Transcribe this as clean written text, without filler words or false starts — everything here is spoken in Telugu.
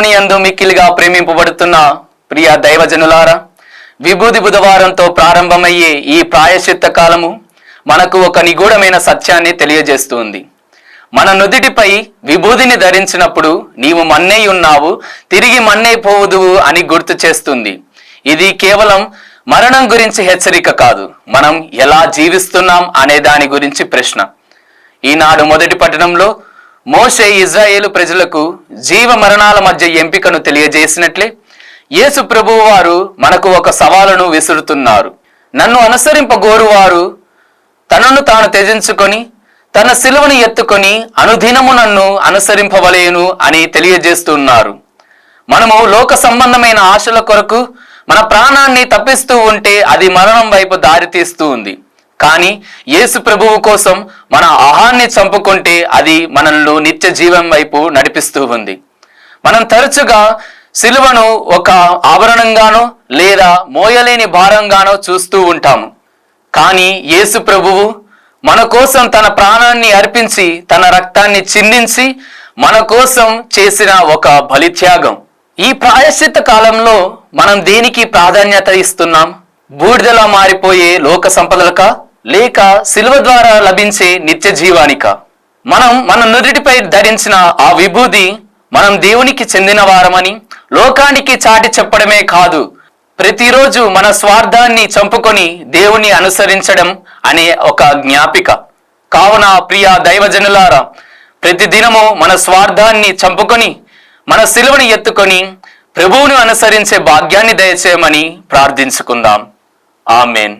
దేవుని యందు మిక్కిలిగా ప్రేమింపబడుతున్న ప్రియ దైవజనులారా, విభూది బుధవారంతో ప్రారంభమయ్యే ఈ ప్రాయశ్చిత్త కాలము మనకు ఒక నిగూఢమైన సత్యాన్ని తెలియజేస్తుంది. మన నుదిటిపై విభూదిని ధరించినప్పుడు నీవు మన్నై ఉన్నావు, తిరిగి మన్నై పోవుదువు అని గుర్తు చేస్తుంది. ఇది కేవలం మరణం గురించి హెచ్చరిక కాదు, మనం ఎలా జీవిస్తున్నాం అనే దాని గురించి ప్రశ్న. ఈనాడు మొదటి పట్టణంలో మోషే ఇజ్రాయేలు ప్రజలకు జీవ మరణాల మధ్య ఎంపికను తెలియజేసినట్లే యేసు ప్రభువు వారు మనకు ఒక సవాలును విసురుతున్నారు. నన్ను అనుసరింపగోరువారు తనను తాను త్యజించుకొని తన సిలువను ఎత్తుకొని అనుదినము నన్ను అనుసరింపవలేను అని తెలియజేస్తున్నారు. మనము లోక సంబంధమైన ఆశల కొరకు మన ప్రాణాన్ని తప్పిస్తూ ఉంటే అది మరణం వైపు దారితీస్తూ ఉంది. కానీ యేసు ప్రభువు కోసం మన అహాన్ని చంపుకుంటే అది మనల్ని నిత్య జీవం వైపు నడిపిస్తూ ఉంది. మనం తరచుగా సిలువను ఒక ఆభరణంగానో లేదా మోయలేని భారంగానో చూస్తూ ఉంటాము. కానీ యేసు ప్రభువు మన కోసం తన ప్రాణాన్ని అర్పించి తన రక్తాన్ని చిందించి మన కోసం చేసిన ఒక బలిత్యాగం. ఈ ప్రాయశ్చిత్త కాలంలో మనం దేనికి ప్రాధాన్యత ఇస్తున్నాం? బూడిదలా మారిపోయే లోక సంపదలక, లేక సిలువ ద్వారా లభించే నిత్య జీవానిక? మనం మన నుదిటిపై ధరించిన ఆ విభూది మనం దేవునికి చెందిన వారమని లోకానికి చాటి చెప్పడమే కాదు, ప్రతిరోజు మన స్వార్థాన్ని చంపుకొని దేవుని అనుసరించడం అనే ఒక జ్ఞాపిక. కావున ప్రియ దైవజనులారా, ప్రతిదినము మన స్వార్థాన్ని చంపుకొని మన సిలువని ఎత్తుకొని ప్రభువును అనుసరించే భాగ్యాన్ని దయచేయమని ప్రార్థించుకుందాం. ఆమేన్.